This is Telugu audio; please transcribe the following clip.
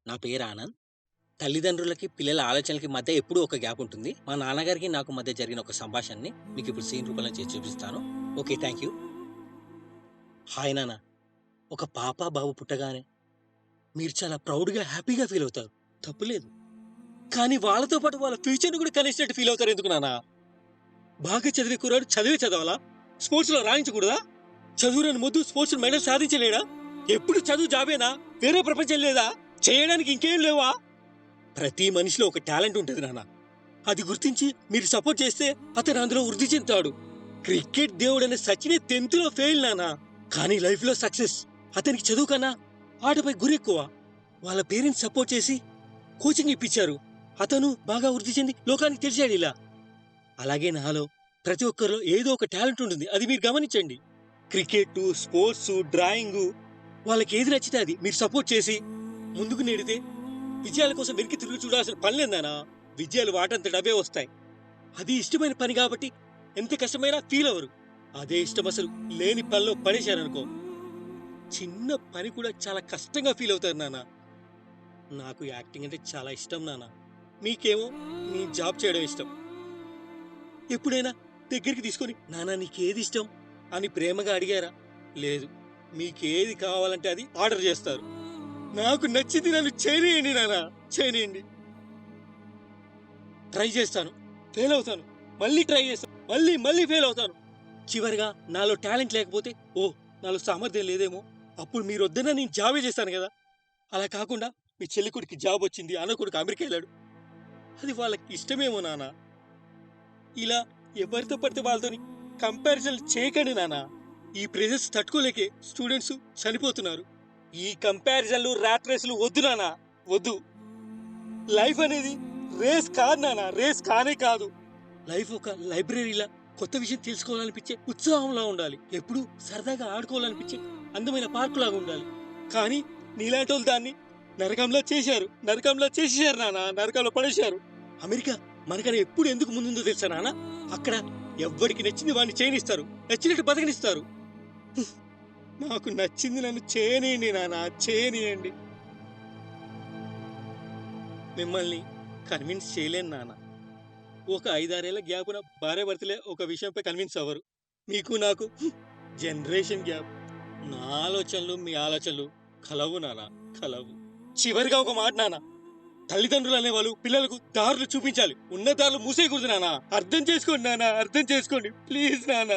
నా పేరు ఆనంద్. తల్లిదండ్రులకి, పిల్లల ఆలోచనలకి మధ్య ఎప్పుడూ ఒక గ్యాప్ ఉంటుంది. మా నాన్నగారికి నాకు మధ్య జరిగిన ఒక సంభాషణని మీకిప్పుడు సీన్ రూపంలో చేసి చూపిస్తాను. ఓకే. Thank you. హాయ్ నాన్న. ఒక పాప, బాబు పుట్టగానే మీరు చాలా ప్రౌడ్‌గా, హ్యాపీగా ఫీల్ అవుతారు. తప్పులేదు. కానీ వాళ్ళతో పాటు వాళ్ళ ఫ్యూచర్‌ని కూడా కనేసినట్టు ఫీల్ అవుతారు ఎందుకు నాన్న? బాగా చదివే కుర్రాడు చదివే చదవాలా? స్పోర్ట్స్‌లో రాణించకూడదా? చదువురాని మొద్దు స్పోర్ట్స్‌లో మెడల్ సాధించలేడా? ఎప్పుడు చదువు జాబేనా? వేరే ప్రపంచం లేదా? చేయడానికి ఇంకేం లేవా? ప్రతి మనిషిలో ఒక టాలెంట్ ఉంటది నాన్న. అది గుర్తించి మీరు సపోర్ట్ చేస్తే అతను అందులో వృద్ధి చెందుతాడు. క్రికెట్ దేవుడనే సచినే 10th లో ఫెయిల్ నాన్న. కానీ లైఫ్ లో సక్సెస్. అతనికి చదువు కన్నా ఆటపై గురి ఎక్కువ. వాళ్ళ పేరెంట్స్ సపోర్ట్ చేసి కోచింగ్ ఇప్పించారు. అతను బాగా వృద్ధి చెంది లోకానికి తెలిసాడు ఇలా. అలాగే నాలో ప్రతి ఒక్కరిలో ఏదో ఒక టాలెంట్ ఉంటుంది. అది మీరు గమనించండి. క్రికెట్, స్పోర్ట్స్, డ్రాయింగ్ వాళ్ళకి ఏది నచ్చితే అది మీరు సపోర్ట్ చేసి ముందుకు నెడితే విజయాల కోసం వెనక్కి తిరిగి చూడాల్సిన పని లేదనా. విజయాలు వాటంతట అవే వస్తాయి. అది ఇష్టమైన పని కాబట్టి ఎంత కష్టమైనా ఫీల్ అవ్వరు. అదే ఇష్టం అసలు లేని పనిలో పడేశారనుకో, చిన్న పని కూడా చాలా కష్టంగా ఫీల్ అవుతారు నాన్న. నాకు యాక్టింగ్ అంటే చాలా ఇష్టం నాన్న. మీకేమో మీ జాబ్ చేయడం ఇష్టం. ఎప్పుడైనా దగ్గరికి తీసుకొని నాన్న నీకేది ఇష్టం అని ప్రేమగా అడిగారా? లేదు. మీకేది కావాలంటే అది ఆర్డర్ చేస్తారు. నాకు నచ్చింది నన్ను చేయనియండి నాన్న, చేయనియండి. ట్రై చేస్తాను, ఫెయిల్ అవుతాను, మళ్ళీ ట్రై చేస్తాను, మళ్ళీ మళ్ళీ ఫెయిల్ అవుతాను. చివరిగా నాలో టాలెంట్ లేకపోతే ఓ నాలో సామర్థ్యం లేదేమో, అప్పుడు మీరు వద్దన్నా నేను జాబే చేస్తాను కదా. అలా కాకుండా మీ చెల్లి కొడుకు జాబ్ వచ్చింది, అన్న కొడుకు అమెరికా వెళ్ళాడు, అది వాళ్ళకి ఇష్టమేమో నాన్న. ఇలా ఎవరితో పడితే వాళ్ళతోని కంపారిజన్ చేయకండి నాన్న. ఈ ప్రెజెన్స్ తట్టుకోలేకే స్టూడెంట్స్ చనిపోతున్నారు. ఈ కంపారిజన్లు ర్యాట్ రేసులు వద్దు నాన్న, వద్దు. లైఫ్ అనేది రేస్ కాదు నాన్న, రేస్ కానే కాదు. లైఫ్ ఒక లైబ్రరీలా కొత్త విషయం తెలుసుకోవాలనిపించే ఉత్సాహంలా ఉండాలి. ఎప్పుడు సరదాగా ఆడుకోవాలనిపించే అందమైన పార్కు లాగా ఉండాలి. కానీ నీలాంటి వాళ్ళు దాన్ని నరకంలో చేశారు, నరకంలో చేసేశారు నాన్న, నరకంలో పడేశారు. అమెరికా మనకన్నా ఎప్పుడు ఎందుకు ముందుందో తెలుసా నాన్న? అక్కడ ఎవ్వడికి నచ్చింది వాడిని చేయనిస్తారు, నచ్చినట్టు బతకనిస్తారు. నాకు నచ్చింది నన్ను చేయనియండి నాన్న, చేయనియండి. మిమ్మల్ని కన్విన్స్ చేయలేను నాన్న. ఒక 5-6 ఏళ్ల గ్యాపున భార్యాభర్తలే ఒక విషయంపై కన్విన్స్ అవ్వరు. మీకు నాకు జనరేషన్ గ్యాప్. నా ఆలోచనలు మీ ఆలోచనలు కలవు నాన్న, కలవు. చివరిగా ఒక మాట నాన్న, తల్లిదండ్రులు అనేవాళ్ళు పిల్లలకు దారులు చూపించాలి, ఉన్న దారులు మూసేయకూడదు నాన్న. అర్థం చేసుకోండి నాన్న, అర్థం చేసుకోండి ప్లీజ్ నాన్న.